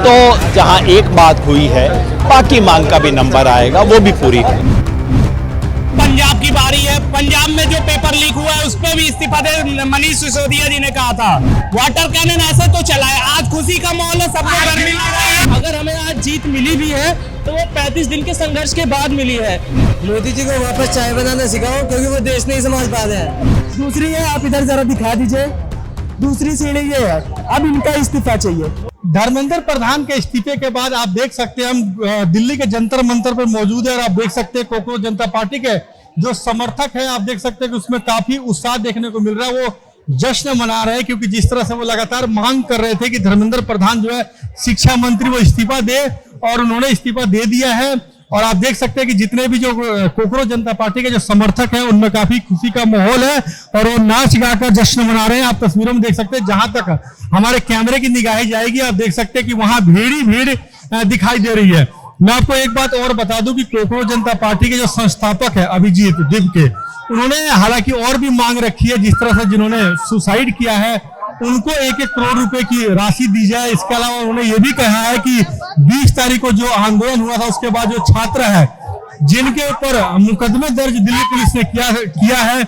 तो जहां एक बात हुई है, बाकी मांग का भी नंबर आएगा, वो भी पूरी है। पंजाब की बारी है। पंजाब में जो पेपर लीक हुआ है उस पर भी इस्तीफा दे मनीष सिसोदिया जी ने कहा था। वाटर कैनन ऐसे तो चला है, आज खुशी का माहौल है, सबको गर्मी लग रहा है। अगर हमें आज जीत मिली भी है तो वो 35 दिन के संघर्ष के बाद मिली है। मोदी जी को वापस चाय बनाना सिखाओ, क्योंकि वो देश नहीं संभाल पा रहे हैं। दूसरी है, आप इधर जरा दिखा दीजिए, दूसरी सीढ़ी ये है, अब इनका इस्तीफा चाहिए। धर्मेंद्र प्रधान के इस्तीफे के बाद आप देख सकते हैं, हम दिल्ली के जंतर मंतर पर मौजूद है और आप देख सकते हैं कोकरोच जनता पार्टी के जो समर्थक है, आप देख सकते हैं कि उसमें काफी उत्साह देखने को मिल रहा है। वो जश्न मना रहे हैं, क्योंकि जिस तरह से वो लगातार मांग कर रहे थे कि धर्मेंद्र प्रधान जो है शिक्षा मंत्री वो इस्तीफा दे, और उन्होंने इस्तीफा दे दिया है। और आप देख सकते हैं कि जितने भी जो कोकरोच जनता पार्टी के जो समर्थक हैं उनमें काफी खुशी का माहौल है और वो नाच गाकर जश्न मना रहे हैं। आप तस्वीरों में देख सकते हैं, जहां तक हमारे कैमरे की निगाहें जाएगी आप देख सकते हैं कि वहां भीड़ दिखाई दे रही है। मैं आपको एक बात और बता दूं कि कोकरोच जनता पार्टी के जो संस्थापक है अभिजीत दिव के, उन्होंने हालांकि और भी मांग रखी है, जिस तरह से जिन्होंने सुसाइड किया है उनको 1-1 करोड़ रुपए की राशि दी जाए। इसके अलावा उन्होंने ये भी कहा है कि 20 तारीख को जो आंदोलन हुआ था उसके बाद जो छात्र है जिनके ऊपर मुकदमे दर्ज दिल्ली पुलिस ने किया है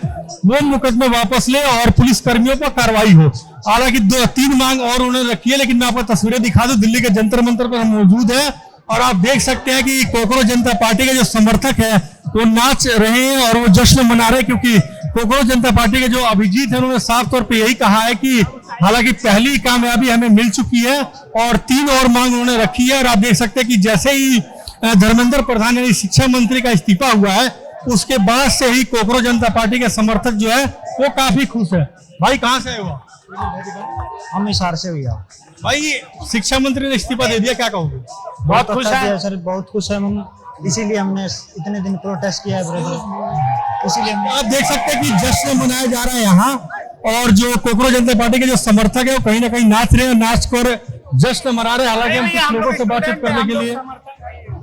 वो मुकदमे वापस ले और पुलिस कर्मियों पर कार्रवाई हो। हालांकि 2-3 मांग और उन्होंने रखी है, लेकिन मैं आपको तस्वीरें दिखा दूं, दिल्ली के जंतर मंतर पर हम मौजूद है और आप देख सकते हैं कि कोकरोच जनता पार्टी के जो समर्थक है वो नाच रहे हैं और वो जश्न मना रहे हैं, क्योंकि कोकरोच जनता पार्टी के जो अभिजीत है उन्होंने साफ तौर पे यही कहा है कि हालांकि पहली कामयाबी हमें मिल चुकी है और 3 और मांग उन्होंने रखी है। और आप देख सकते हैं कि जैसे ही धर्मेंद्र प्रधान यानी शिक्षा मंत्री का इस्तीफा हुआ है उसके बाद से ही कोकरोच जनता पार्टी के समर्थक जो है वो काफी खुश है। भाई कहाँ से आए हो? हम हिसार से भैया। भाई शिक्षा मंत्री ने इस्तीफा दे दिया, क्या कहोगे? बहुत खुश है सर, बहुत खुश है हम, इसीलिए हमने इतने दिन प्रोटेस्ट किया है ब्रदर, इसीलिए आप देख सकते हैं कि जश्न मनाया जा रहा है यहाँ, और जो कोकरोच जनता पार्टी के जो समर्थक है वो कहीं ना कहीं नाच रहे हैं, नाच कर जश्न मना रहे हैं। हालांकि हम कुछ लोगों से बातचीत करने के लिए,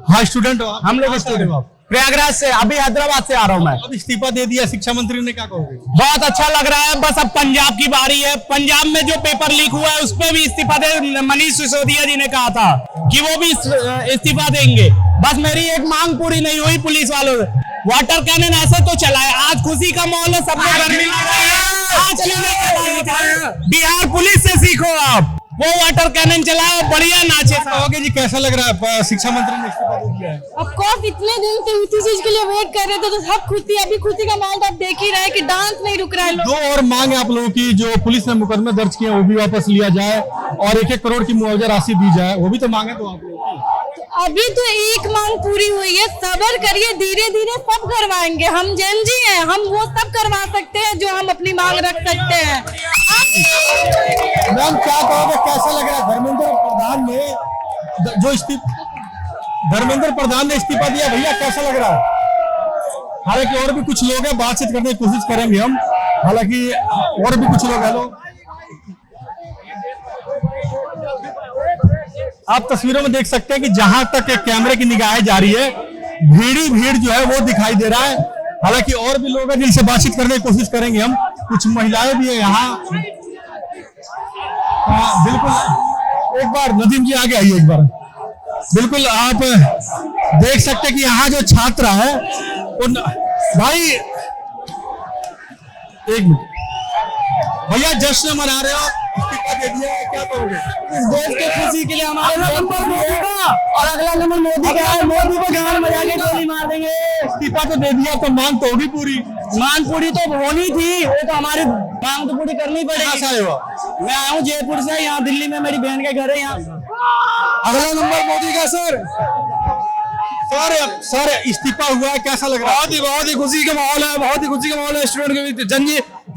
हाँ स्टूडेंट हो, हम लोग स्टूडेंट हो, प्रयागराज से, अभी हैदराबाद से आ रहा हूँ मैं। अब इस्तीफा दे दिया शिक्षा मंत्री ने, क्या कहोगे? बहुत अच्छा लग रहा है, बस अब पंजाब की बारी है। पंजाब में जो पेपर लीक हुआ है उस पर भी इस्तीफा दे मनीष सिसोदिया जी ने कहा था कि वो भी इस्तीफा देंगे। बस मेरी एक मांग पूरी नहीं हुई पुलिस वालों से। वाटर कैनन ऐसे तो चला है, आज खुशी का माहौल है, सबको गर्मी लग रहा है। आज क्यों नहीं चला? बिहार पुलिस से सीखो आप, वो वाटर कैनन चलाओ, बढ़िया नाचे। कहोगे जी कैसा लग रहा है शिक्षा मंत्री ने इस्तीफा दे दिया है? ऑफ कोर्स इतने दिन से इसी चीज के लिए वेट कर रहे थे, तो सब खुशी, अभी खुशी का माहौल आप देख ही रहे हैं कि डांस नहीं रुक रहा है। 2 और मांग है आप लोगों की, जो पुलिस ने मुकदमे दर्ज किए वो भी वापस लिया जाए और 1-1 करोड़ की मुआवजा राशि दी जाए, वो भी तो मांगे तो आप लोगों की। तो अभी तो एक मांग पूरी हुई है, सब्र करिए, धीरे धीरे सब करवाएंगे। हम जेन जी हैं, हम वो सब करवा सकते हैं जो हम अपनी मांग रख सकते हैं। मैम क्या कहोगे, कैसा लग रहा है धर्मेंद्र प्रधान ने इस्तीफा दिया, भैया कैसा लग रहा है? हालांकि और भी कुछ लोग हैं, बातचीत करने की कोशिश करेंगे हम, हालांकि और भी कुछ लोग हैं। लोग आप तस्वीरों में देख सकते हैं कि जहां तक कैमरे की निगाहें जा रही है भीड़ जो है वो दिखाई दे रहा है। हालांकि और भी लोग हैं जिनसे बातचीत करने की कोशिश करेंगे हम, कुछ महिलाएं भी है यहाँ। बिल्कुल, एक बार नदीम जी आगे आइए एक बार। बिल्कुल आप देख सकते हैं कि यहाँ जो छात्र है उन भाई, एक मिनट भैया, जश्न मना रहे हो, इस्तीफा दे दिया है, क्या कहोगे? इस देश के खुशी के लिए हमारे नंबर मोदी का और अगला नंबर मोदी का है, मोदी को गान बजा के गोली मार देंगे। इस्तीफा तो दे दिया, तो मांग तो होगी पूरी। मांग पूरी तो होनी थी, वो तो हमारी मांग तो पूरी करनी पड़ेगी। आए हो? मैं आया हूँ जयपुर से, यहाँ दिल्ली में मेरी बहन के घर है। यहाँ अगला नंबर मोदी का। सर इस्तीफा हुआ है, कैसा लग रहा है? बहुत ही खुशी का माहौल है, बहुत ही खुशी का माहौल है। स्टूडेंट के बीच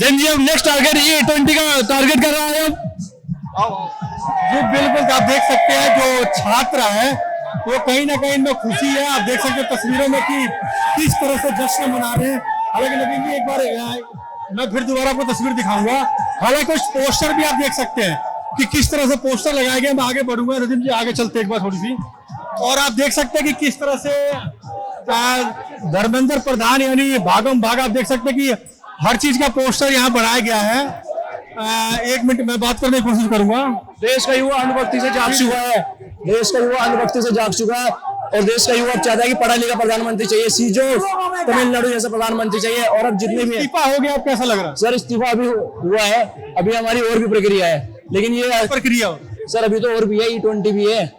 जनजी अब नेक्स्ट टारगेट E20 का टारगेट कर रहा है जी बिल्कुल, आप देख सकते हैं जो छात्र है वो कहीं ना कहीं में खुशी है। आप देख सकते हैं तस्वीरों में कि किस तरह से जश्न मना रहे हैं। हालांकि नवीन जी एक बार मैं फिर दोबारा आपको तस्वीर दिखाऊंगा। हालांकि कुछ पोस्टर भी आप देख सकते हैं कि किस तरह से पोस्टर लगाए गए। मैं आगे बढ़ूंगा, नदीम जी आगे चलते एक बार थोड़ी सी, और आप देख सकते हैं कि किस तरह से धर्मेंद्र प्रधान यानी भागम भाग, आप देख सकते हैं कि हर चीज का पोस्टर यहाँ बनाया गया है। एक मिनट मैं बात करने की कोशिश करूंगा। देश का युवा अनुभक्ति से जागृत हुआ है, देश का युवा अंधभक्ति से जाग चुका है और देश का युवा चाहता है कि पढ़ा लिखा प्रधानमंत्री चाहिए, सीजो तमिलनाडु जैसा प्रधानमंत्री चाहिए। और अब जितने भी इस्तीफा हो गया, अब कैसा लग रहा है? सर इस्तीफा अभी हुआ है, अभी हमारी और भी प्रक्रिया है, लेकिन ये प्रक्रिया सर अभी तो और भी है, E20 भी है,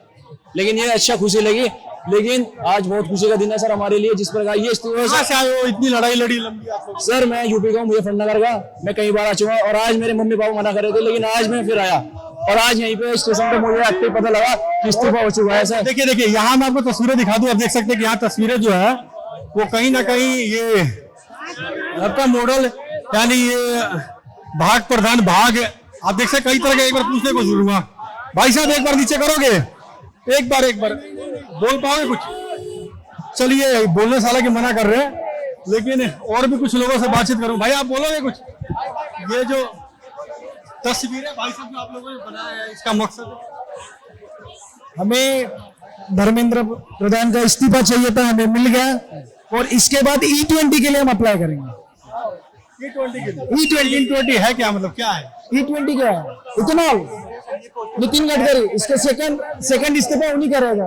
लेकिन ये अच्छा खुशी लगी। लेकिन आज बहुत खुशी का दिन है सर हमारे लिए, जिस प्रकार ये कहाँ से आए हो? इतनी लड़ाई लड़ी लंबी आप लोग? सर मैं यूपी का हूँ, मुजफ्फरनगर का, मैं कई बार आ चुका हूँ और आज मेरे मम्मी पापा मना कर रहे थे, लेकिन आज मैं फिर आया और आज यहीं पे स्टेशन पे मुझे आते पता लगा कि इस्तीफा हो चुका है सर। देखिए यहाँ मैं आपको तस्वीरें दिखा दूं, आप देख सकते हैं कि यहाँ तस्वीरें जो है वो कहीं ना कहीं ये आपका मॉडल, यानी ये भाग प्रधान भाग, आप देख सकते कई तरह के। एक बार पूछने को जरूर भाई साहब, एक बार नीचे करोगे, एक बार बोल पाओगे कुछ? चलिए, बोलने से हालांकि मना कर रहे हैं, लेकिन और भी कुछ लोगों से बातचीत करूं। भाई आप बोलोगे कुछ? ये जो तस्वीरें भाई साहब जो आप लोगों ने बनाया है, इसका मकसद हमें धर्मेंद्र प्रधान का इस्तीफा चाहिए था, हमें मिल गया और इसके बाद E20 के लिए हम अप्लाई करेंगे। E20 है क्या, मतलब क्या है E20 क्या है? इथेनॉल, नितिन गडकरी, इसके सेकंड इस्तीफा उन्हीं का रहेगा।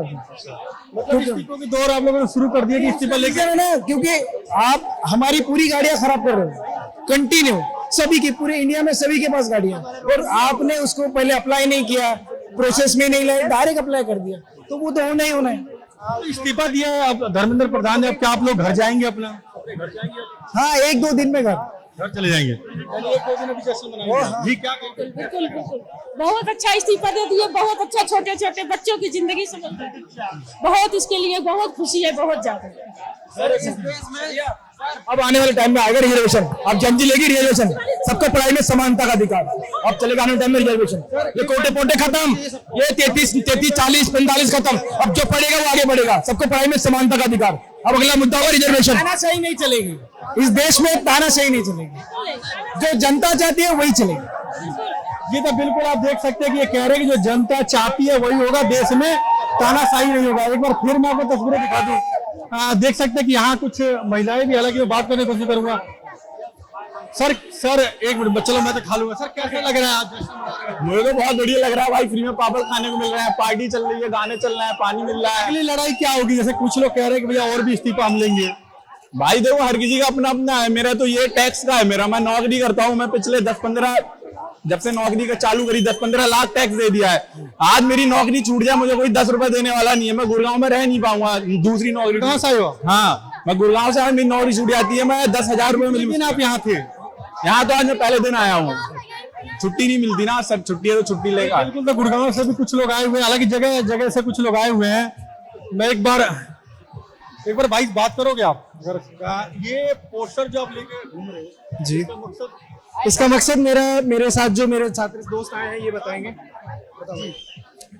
मतलब इस्तीफों की दौर आप लोगों ने शुरू कर दिया कि इस्तीफा लेके ना, क्योंकि आप हमारी पूरी गाड़ियां खराब कर रहे हो कंटिन्यू, सभी की, पूरे इंडिया में सभी के पास गाड़ियां, और आपने उसको पहले अप्लाई नहीं किया, प्रोसेस में नहीं लाए, डायरेक्ट अप्लाई कर दिया, तो वो तो होना ही होना है। इस्तीफा दिया है अब धर्मेंद्र प्रधान ने, अब क्या आप लोग घर जाएंगे अपना? हाँ, 1-2 दिन में घर चले जाएंगे। जी क्या कहते हैं? बिल्कुल बिल्कुल, बहुत अच्छा इस्तीफा दे दिए, बहुत अच्छा, छोटे छोटे बच्चों की जिंदगी से बहुत, इसके लिए बहुत खुशी है, बहुत ज्यादा। अब आने वाले टाइम में आएगा रिजर्वेशन, अब जनजी लेगी रिजर्वेशन, सबको पढ़ाई में समानता का अधिकार, अब चलेगा आने वाले टाइम में रिजर्वेशन। ये कोटे पोटे खत्म, ये 33, 40, 45 खत्म, अब जो पढ़ेगा वो आगे बढ़ेगा, सबको पढ़ाई में समानता का अधिकार। अब अगला मुद्दा होगा रिजर्वेशन। तानाशाही नहीं चलेगी इस देश में, तानाशाही नहीं चलेगी, जो जनता चाहती है वही चलेगी। ये तो बिल्कुल आप देख सकते हैं कि ये कह रहे हैं कि जो जनता चाहती है वही होगा, देश में तानाशाही नहीं होगा। एक बार फिर मैं आपको तस्वीरें दिखा दूं, देख सकते हैं कि यहाँ कुछ महिलाएं भी, हालांकि मैं बात करने की कोशिश करूंगा। सर एक मिनट, चलो मैं तो खा लूंगा। सर कैसा लग रहा है आज? मुझे तो बहुत बढ़िया लग रहा है भाई, फ्री में पापड़ खाने को मिल रहे हैं, पार्टी चल रही है, गाने चल रहे हैं, पानी मिल रहा है। अगली लड़ाई क्या होगी? जैसे कुछ लोग कह रहे हैं कि भैया और भी इस्तीफा हम लेंगे। भाई देखो, हर किसी का अपना अपना है, मेरा तो ये टैक्स का है, मैं नौकरी करता हूँ, मैं पिछले 10-15 जब से नौकरी का चालू करी 10-15 लाख टैक्स दे दिया है। आज मेरी नौकरी छूट जाए, मुझे कोई 10 रुपए देने वाला नहीं है, मैं गुड़गांव में रह नहीं पाऊंगा। दूसरी नौकरी कहाँ से आए हो? हाँ, मैं गुड़गांव से, मेरी नौकरी छूट जाती है, मैं 10,000 रुपए मिली। आप यहाँ थे? यहाँ तो आज मैं पहले दिन आया हूँ, छुट्टी नहीं मिलती ना सर, छुट्टी है तो छुट्टी लेगा। बिल्कुल, तो गुड़गांव से भी कुछ लोग आए हुए हैं, हालांकि जगह जगह से कुछ लोग आए हुए हैं। मैं एक बार भाई बात करोगे आप? ये पोस्टर जो आप लेके घूम रहे हो जी, इसका मकसद मेरे साथ जो मेरे छात्र दोस्त आए हैं ये बताएंगे।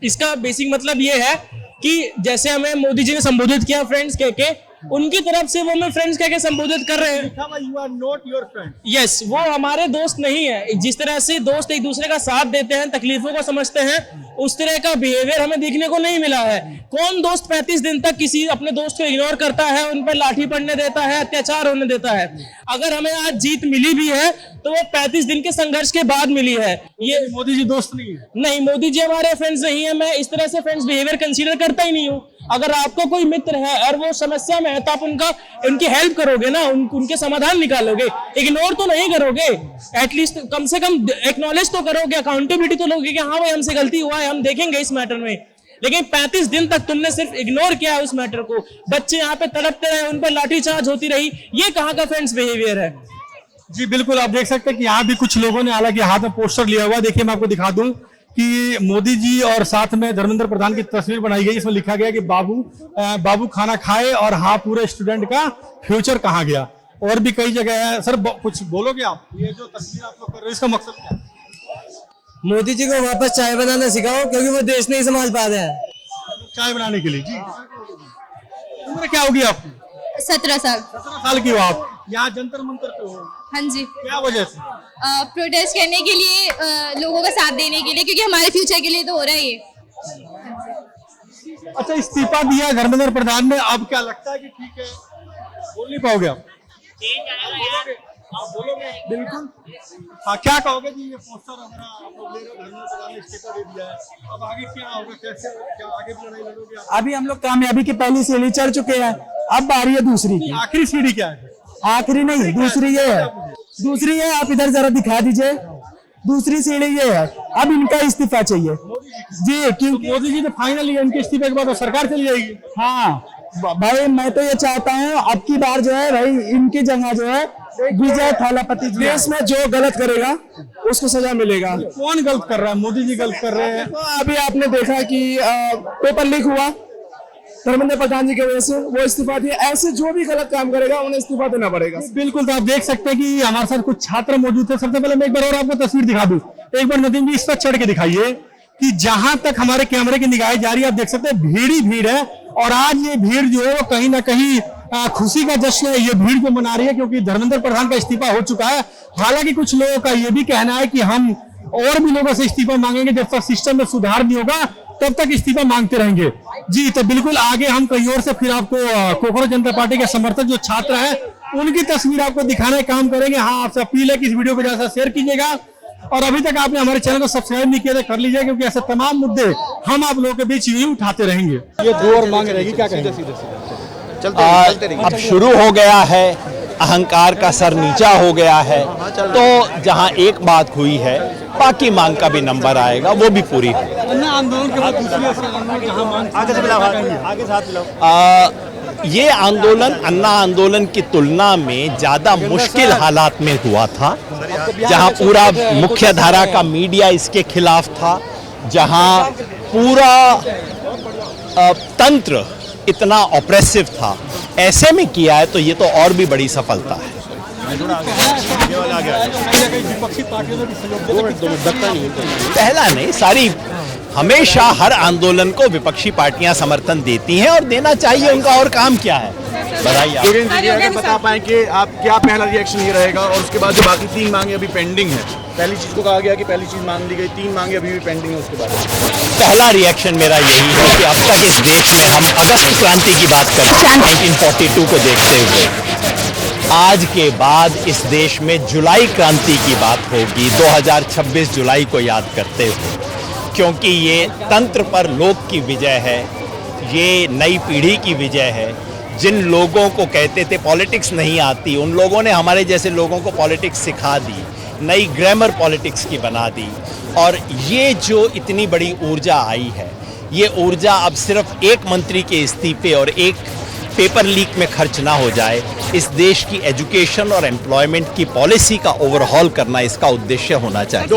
इसका बेसिक मतलब ये है कि जैसे हमें मोदी जी ने संबोधित किया फ्रेंड्स कह के, उनकी तरफ से वो हमें फ्रेंड्स कह के संबोधित कर रहे हैं। You are not your friend. Yes, वो हमारे दोस्त नहीं है। जिस तरह से दोस्त एक दूसरे का साथ देते हैं, तकलीफों को समझते हैं, उस तरह का बिहेवियर हमें देखने को नहीं मिला है। कौन दोस्त 35 दिन तक किसी अपने दोस्त को इग्नोर करता है, उन पर लाठी पड़ने देता है, अत्याचार होने देता है? अगर हमें आज जीत मिली भी है तो वो 35 दिन के संघर्ष के बाद मिली है। ये मोदी जी दोस्त नहीं है? नहीं, मोदी जी हमारे फ्रेंड्स नहीं है। मैं इस तरह से फ्रेंड्स बिहेवियर कंसीडर करता ही नहीं हूँ। अगर आपको कोई मित्र है और वो समस्या में है तो आप उनकी हेल्प करोगे ना, उनके समाधान निकालोगे, इग्नोर तो नहीं करोगे। एटलीस्ट कम से कम एक्नॉलेज तो करोगे, अकाउंटेबिलिटी तो लोगे कि हाँ भाई हमसे गलती हुआ है, हम देखेंगे इस मैटर में। लेकिन 35 दिन तक तुमने सिर्फ इग्नोर किया उस मैटर को, बच्चे यहाँ पे तड़पते रहे, उन पर लाठीचार्ज होती रही, ये कहाँ का फ्रेंड्स बिहेवियर है? जी बिल्कुल, आप देख सकते हैं कि यहाँ भी कुछ लोगों ने हालांकि हाथ में पोस्टर लिया हुआ है। देखिए मैं आपको दिखा दूं कि मोदी जी और साथ में धर्मेंद्र प्रधान की तस्वीर बनाई गई, इसमें लिखा गया कि बाबू खाना खाए और हाँ पूरे स्टूडेंट का फ्यूचर कहाँ गया। और भी कई जगह है। सर कुछ बोलोगे आप? ये जो तस्वीर आप लोग कर रहे हो इसका मकसद क्या है? मोदी जी को वापस चाय बनाना सिखाओ, क्योंकि वो देश नहीं संभाल पा रहे हैं। चाय बनाने के लिए? जी। उम्र क्या होगी आपकी? 17 साल। 17 साल की हो आप? यहाँ जंतर मंतर पे हो? हाँ जी। क्या वजह से? प्रोटेस्ट करने के लिए, लोगों का साथ देने के लिए, क्योंकि हमारे फ्यूचर के लिए तो हो रहा है ये। अच्छा, इस्तीफा दिया धर्मेंद्र प्रधान ने, अब क्या लगता है कि ठीक है? बोल नहीं पाओगे आप? बिल्कुल। हाँ, क्या कहोगे जी, ये पोस्टर वगैरह आप लोग ले रहे हो, धर्मेंद्र प्रधान ने इस्तीफा दे दिया है, अब आगे क्या होगा, कैसे, क्या आगे भी लड़ाई लड़ोगे आप? अभी हम लोग कामयाबी की पहली सीढ़ी चढ़ चुके हैं, अब बारी है दूसरी की। आखिरी सीढ़ी क्या है? आखिरी नहीं, दूसरी ये है, दूसरी है, आप इधर जरा दिखा दीजिए। दूसरी सीढ़ी ये है, अब इनका इस्तीफा चाहिए जी, क्योंकि मोदी जी ने फाइनल लिया, इनके इस्तीफे के बाद तो सरकार चली जाएगी। हाँ भाई, मैं तो ये चाहता हूँ अब की बार जो है भाई, इनकी जगह जो है विजय थालापति जी, देश में जो गलत करेगा उसको सजा मिलेगा। कौन गलत कर रहा है? मोदी जी गलत कर रहे हैं। तो अभी आपने देखा कि पेपर लीक हुआ धर्मेंद्र प्रधान जी की वजह से, वो इस्तीफा दिए। ऐसे जो भी गलत काम करेगा उन्हें इस्तीफा देना पड़ेगा। बिल्कुल। तो आप देख सकते हैं कि हमारे साथ कुछ छात्र मौजूद थे। सबसे पहले मैं एक बार और आपको तस्वीर दिखा दूं, एक बार नदीम जी इस पर चढ़ के दिखाइए कि जहां तक हमारे कैमरे की निगाहें जा रही है, आप देख सकते हैं भीड़ ही भीड़ है। और आज ये भीड़ जो है वो कहीं ना कहीं खुशी का जश्न है, ये भीड़ जो मना रही है, क्योंकि धर्मेंद्र प्रधान का इस्तीफा हो चुका है। हालांकि कुछ लोगों का ये भी कहना है कि हम और भी लोगों से इस्तीफा मांगेंगे, जब तक सिस्टम में सुधार नहीं होगा तब तक इस्तीफा मांगते रहेंगे जी। तो बिल्कुल आगे हम कई और से फिर आपको कोकरोच जनता पार्टी के समर्थक जो छात्र हैं उनकी तस्वीर आपको दिखाने का काम करेंगे। हाँ, आपसे अपील है कि इस वीडियो को ज्यादा शेयर कीजिएगा, और अभी तक आपने हमारे चैनल को सब्सक्राइब नहीं किया तो कर लीजिए, क्योंकि ऐसे तमाम मुद्दे हम आप लोगों के बीच यूं उठाते रहेंगे। ये दो और मांग रहेगी, क्या कहेंगे? अब शुरू हो गया है, अहंकार का सर नीचा हो गया है, तो जहां एक बात हुई है बाकी मांग का भी नंबर आएगा, वो भी पूरी है। आंदोलन के बाद ये आंदोलन अन्ना आंदोलन की तुलना में ज्यादा मुश्किल हालात में हुआ था, जहां पूरा मुख्य धारा का मीडिया इसके खिलाफ था, जहां पूरा तंत्र इतना ऑप्रेसिव था। ऐसे में किया है तो ये तो और भी बड़ी सफलता है। पहला नहीं, सारी हमेशा हर आंदोलन को विपक्षी पार्टियां समर्थन देती हैं और देना चाहिए, उनका और काम क्या है। बताइए, बता पाए कि आप क्या पहला रिएक्शन ये रहेगा, और उसके बाद जो बाकी 3 मांगे अभी पेंडिंग है। पहली चीज को कहा गया कि पहली चीज मांग ली गई, 3 मांगे अभी भी पेंडिंग है, उसके बाद पहला रिएक्शन मेरा यही है कि अब तक इस देश में हम अगस्त क्रांति की बात करते हैं 1942 को देखते हुए, आज के बाद इस देश में जुलाई क्रांति की बात होगी 2026 जुलाई को याद करते हुए, क्योंकि ये तंत्र पर लोक की विजय है, ये नई पीढ़ी की विजय है। जिन लोगों को कहते थे पॉलिटिक्स नहीं आती, उन लोगों ने हमारे जैसे लोगों को पॉलिटिक्स सिखा दी, नई ग्रामर पॉलिटिक्स की बना दी। और ये जो इतनी बड़ी ऊर्जा आई है, ये ऊर्जा अब सिर्फ एक मंत्री के इस्तीफे और एक पेपर लीक में खर्च ना हो जाए। इस देश की एजुकेशन और एम्प्लॉयमेंट की पॉलिसी का ओवरहॉल करना इसका उद्देश्य होना चाहिए।